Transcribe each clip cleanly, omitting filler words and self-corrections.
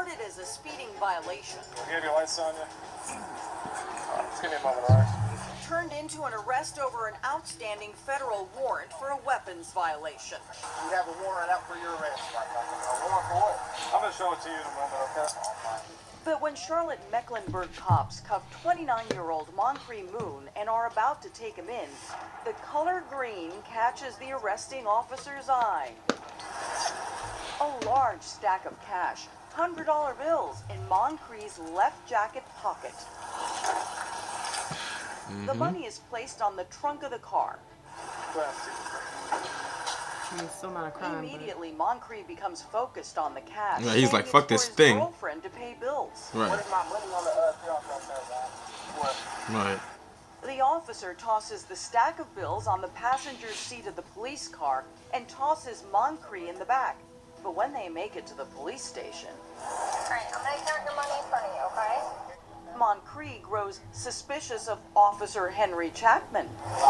started as a speeding violation. You have your lights on you? Just give me a moment, all right? Turned into an arrest over an outstanding federal warrant for a weapons violation. You have a warrant out for your arrest right now. A warrant for what? I'm going to show it to you in a moment, okay? But when Charlotte Mecklenburg cops cuffed 29-year-old Moncrief Moon and are about to take him in, the color green catches the arresting officer's eye. A large stack of cash, $100 bills in Moncrief's left jacket pocket. The money is placed on the trunk of the car. Immediately, Moncrief becomes focused on the cash. Yeah, he's like, fuck this thing. Girlfriend to pay bills. Right. What is my money on the Right. The officer tosses the stack of bills on the passenger seat of the police car and tosses Moncrief in the back. But when they make it to the police station, Alright, I'm gonna count your money in front of you, okay? Moncrief grows suspicious of Officer Henry Chapman. 5, 6,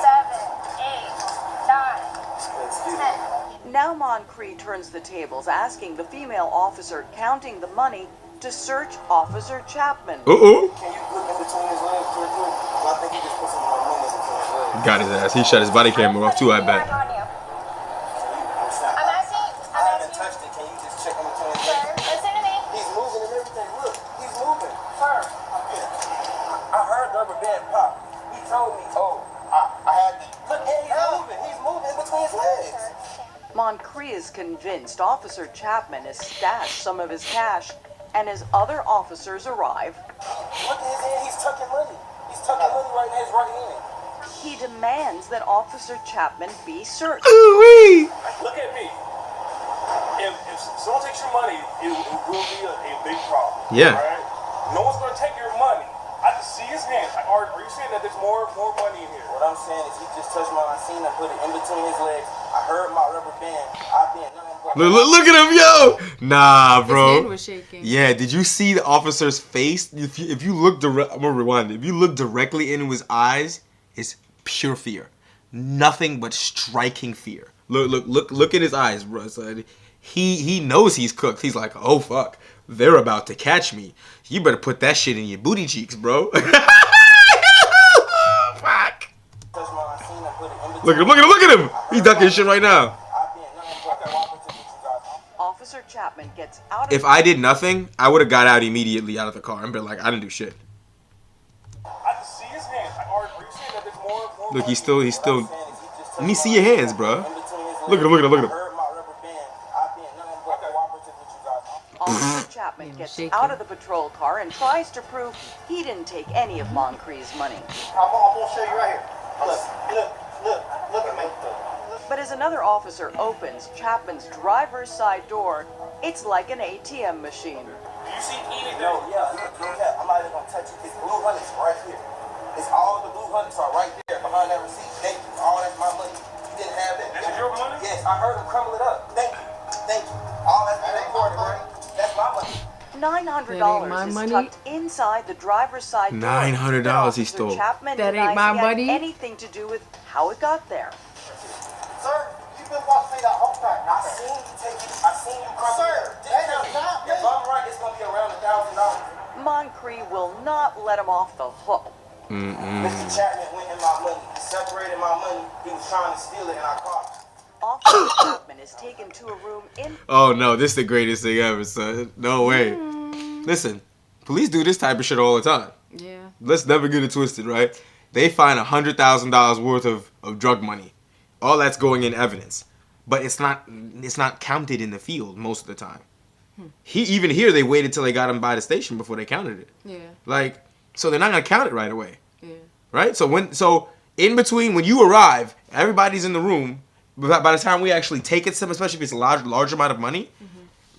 7, 8, 9, 10. Now Moncrief turns the tables, asking the female officer counting the money to search Officer Chapman. Uh-oh. Can you look in between his legs real quick? I think he just put some more money in between his legs. Got his ass. He shut his body camera off too, I bet. I'm asking. I haven't touched it. Can you just check in between his Sir, legs? listen to me. He's moving and everything. Look, he's moving. Sir. I heard the rubber band pop. He told me, oh, I had to. Look, and he's moving. He's moving in between his legs. Moncrief is convinced Officer Chapman has stashed some of his cash, and as other officers arrive, Look at his hand. He's tucking money. He's tucking money right in his right hand. he demands that Officer Chapman be searched. Ooh-wee. Look at me. If someone takes your money, it will be a big problem. Yeah. All right? No one's going to take your money. I can see his hands. Are you saying that there's more money in here? What I'm saying is he just touched mine. I seen him put it in between his legs. I heard my rubber band. I've been nothing but... Look at him, yo. Nah, bro. His hand was shaking. Yeah, did you see the officer's face? If you look direct, I'm gonna rewind it. If you look directly into his eyes, it's pure fear. Nothing but striking fear. Look at his eyes, bro. So he knows he's cooked. He's like, oh fuck, they're about to catch me. You better put that shit in your booty cheeks, bro. Fuck. Look at him. He's ducking shit right now. Officer Chapman gets out of If I did nothing, I would have got out immediately out of the car and been like, I didn't do shit. I can see his hands. Are you saying that there's more Look, he's still. Let me see your hands, bro. Look at him. Officer Chapman gets shaking. out of the patrol car and tries to prove he didn't take any of Moncrief's money. I'm gonna show you right here. Look at me. But as another officer opens Chapman's driver's side door, it's like an ATM machine. Do you see anything? No, yeah, I'm not even gonna touch it. It's blue hundreds right here. It's all the blue hundreds are right there behind that receipt. Thank you. All that's my money. You didn't have that. This is your money? Yes, I heard him crumble it up. Thank you. All that's been recorded, right? That's my money. $900 is tucked inside the driver's side door. $900 he stole. Chapman That ain't denies my he had money. anything to do with how it got there. Sir, you've been watching me that whole time. I seen you take it. I seen you crumble it. Sir, that is not me. If I'm right, it's gonna be around $1,000. Moncrief will not let him off the hook. Mr. Chapman went in my money. He separated my money. He was trying to steal it, and I caught him. Officer Chapman is taken to a room in... Oh no, this is the greatest thing ever, son. No way. Listen, police do this type of shit all the time. Yeah. Let's never get it twisted, right? They find $100,000 worth of drug money. All that's going in evidence, but it's not counted in the field most of the time. Even here, they waited till they got him by the station before they counted it. Yeah. Like, so they're not gonna count it right away. Yeah. Right? So in between, when you arrive, everybody's in the room. But by the time we actually take it to them, especially if it's a large amount of money,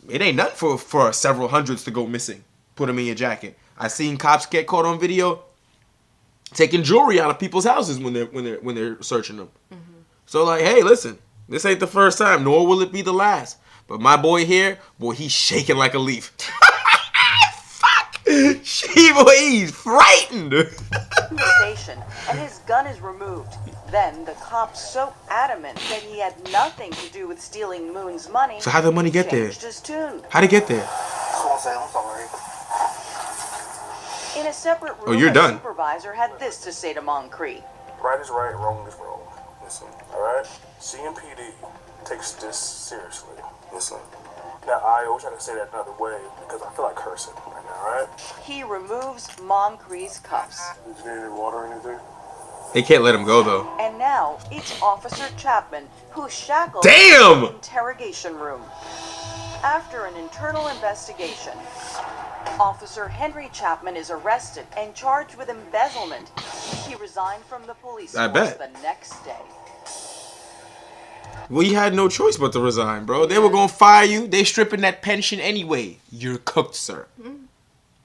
it ain't nothing for several hundreds to go missing. Put them in your jacket. I seen cops get caught on video taking jewelry out of people's houses when they're searching them. So like, hey, listen, this ain't the first time, nor will it be the last. But my boy here, boy, he's shaking like a leaf. Fuck. He's frightened. The station, and his gun is removed. Then the cop's so adamant that he had nothing to do with stealing Moon's money. So how'd the money get there? Changed his tune. How'd it get there? I'm sorry. In a separate room, Oh, you're a done. supervisor had this to say to Moncrief. Right is right, wrong is wrong. Listen, alright? CMPD takes this seriously. Listen. Now, I always try to say that another way because I feel like cursing right now, alright? He removes Moncrief's cuffs. Did you need any water or anything? They can't let him go though. And now it's Officer Chapman who's shackled Damn! in the interrogation room. After an internal investigation, Officer Henry Chapman is arrested and charged with embezzlement. He resigned from the police I force bet. the next day. Well, you had no choice but to resign, bro. They were gonna fire you. They stripping that pension anyway. You're cooked, sir.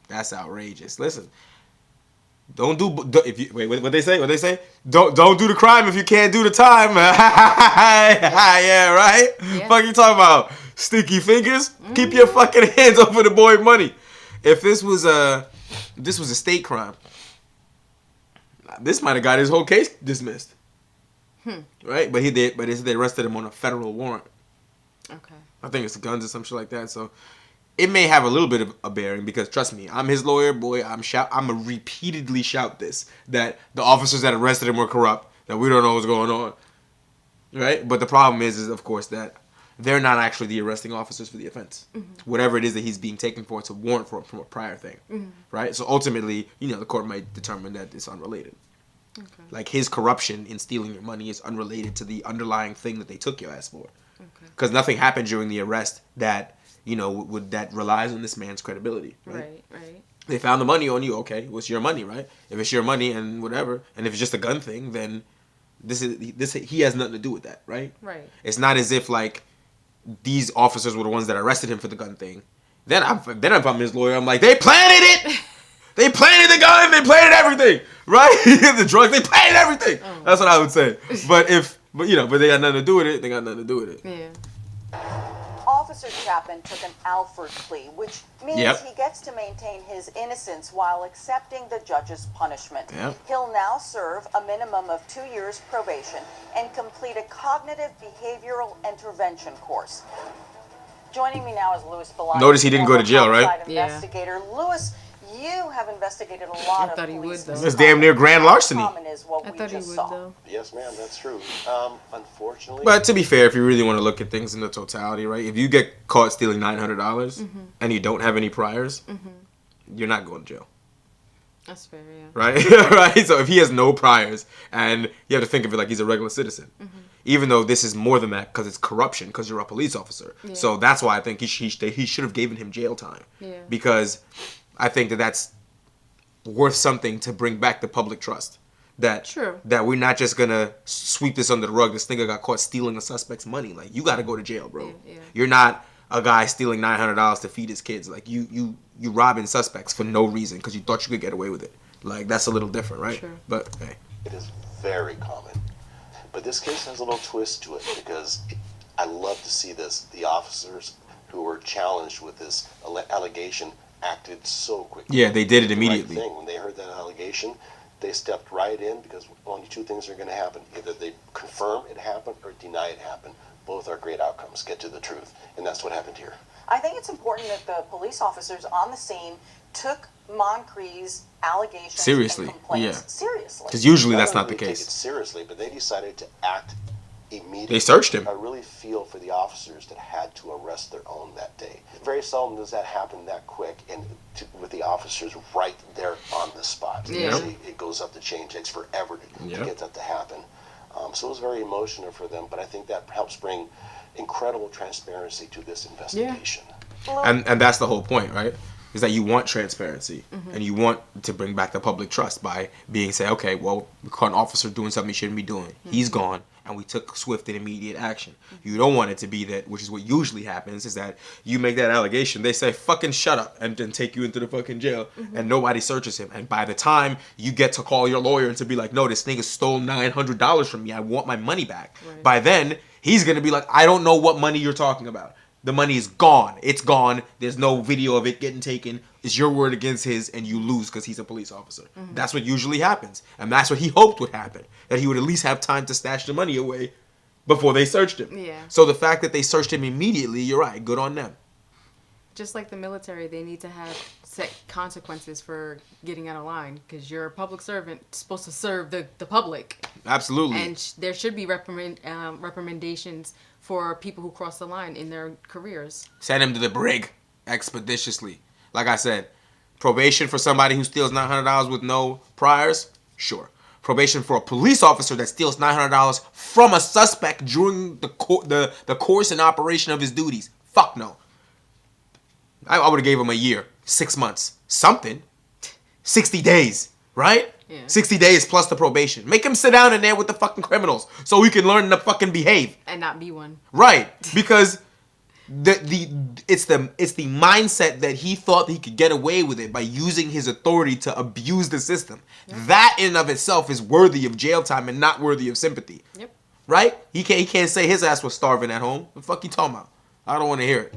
That's outrageous. Listen, don't do if you wait. What they say? What they say? Don't do the crime if you can't do the time. Yeah, right. Yeah. Fuck you talking about? Sticky fingers. Keep your fucking hands over the boy money. If this was a state crime, this might have got his whole case dismissed. Right, but they arrested him on a federal warrant. Okay. I think it's guns or some shit like that. So it may have a little bit of a bearing because trust me, I'm his lawyer, boy. I'm a repeatedly shout this that the officers that arrested him were corrupt, that we don't know what's going on. Right, but the problem is of course that they're not actually the arresting officers for the offense. Whatever it is that he's being taken for, it's a warrant for from a prior thing. Right, so ultimately, the court might determine that it's unrelated. Okay. Like his corruption in stealing your money is unrelated to the underlying thing that they took your ass for. Okay. Because nothing happened during the arrest that that relies on this man's credibility. Right? Right. They found the money on you. Okay, well, it's your money, right? If it's your money and whatever, and if it's just a gun thing, then he has nothing to do with that, right? Right. It's not as if like these officers were the ones that arrested him for the gun thing. Then if I'm his lawyer, I'm like, they planted it. They planted the gun. They planted everything, right? The drugs. They planted everything. Oh. That's what I would say. But they got nothing to do with it. They got nothing to do with it. Yeah. Officer Chapman took an Alford plea, which means he gets to maintain his innocence while accepting the judge's punishment. Yep. He'll now serve a minimum of 2 years probation and complete a cognitive behavioral intervention course. Joining me now is Louis Belair. Notice he didn't go to jail, right? Yeah. Investigator Louis, you have investigated a lot of thought he would, police though. It's damn near grand larceny. common is what I we thought he just would saw. though. Yes, ma'am, that's true. Unfortunately. But to be fair, if you really want to look at things in the totality, right? If you get caught stealing $900 and you don't have any priors, you're not going to jail. That's fair. Yeah. Right? Right? So if he has no priors, and you have to think of it like he's a regular citizen, even though this is more than that because it's corruption, because you're a police officer. Yeah. So that's why I think he should have given him jail time. Yeah. Because I think that's worth something to bring back the public trust. True. That we're not just gonna sweep this under the rug. This nigga got caught stealing a suspect's money. Like, you got to go to jail, bro. Yeah. You're not a guy stealing $900 to feed his kids. Like, you robbing suspects for no reason because you thought you could get away with it. Like, that's a little different, right? Sure. But hey, It is very common. But this case has a little twist to it because I love to see this. The officers who were challenged with this allegation acted so quickly. yeah, they did it The right immediately. thing. When they heard that allegation, they stepped right in because only two things are going to happen. Either they confirm it happened or deny it happened. Both are great outcomes. Get to the truth. And that's what happened here. I think it's important that the police officers on the scene took Moncrief's allegations Seriously, and complaints yeah. seriously. Because usually that's not the only did they take it case. seriously, but they decided to act immediately. They searched him. I really feel for the officers that had to arrest their own that day. Very seldom does that happen that quick, and with the officers right there on the spot. Yeah. Usually it goes up the chain. It takes forever to get that to happen. So it was very emotional for them, but I think that helps bring incredible transparency to this investigation. And that's the whole point, right? Is that you want transparency and you want to bring back the public trust by say, okay, well, we caught an officer doing something he shouldn't be doing. He's gone, and we took swift and immediate action. You don't want it to be that, which is what usually happens, is that you make that allegation, they say, fucking shut up, and then take you into the fucking jail, and nobody searches him. And by the time you get to call your lawyer and to be like, no, this nigga stole $900 from me, I want my money back. Right. By then, he's going to be like, I don't know what money you're talking about. the money is gone. It's gone. There's no video of it getting taken. It's your word against his, and you lose because he's a police officer. That's what usually happens. And that's what he hoped would happen. That he would at least have time to stash the money away before they searched him. Yeah. So the fact that they searched him immediately, you're right. Good on them. Just like the military, they need to have set consequences for getting out of line because you're a public servant supposed to serve the public. Absolutely. And there should be recommendations for people who cross the line in their careers. Send him to the brig expeditiously. Like I said, probation for somebody who steals $900 with no priors, sure. Probation for a police officer that steals $900 from a suspect during the course and operation of his duties, fuck no. I would have gave him a year, 6 months, something, 60 days, right? Yeah. 60 days plus the probation. Make him sit down in there with the fucking criminals so he can learn to fucking behave. And not be one. Right, because it's the mindset that he thought he could get away with it by using his authority to abuse the system. Yep. That in and of itself is worthy of jail time and not worthy of sympathy. Yep. Right? He can't say his ass was starving at home. What the fuck you talking about? I don't want to hear it.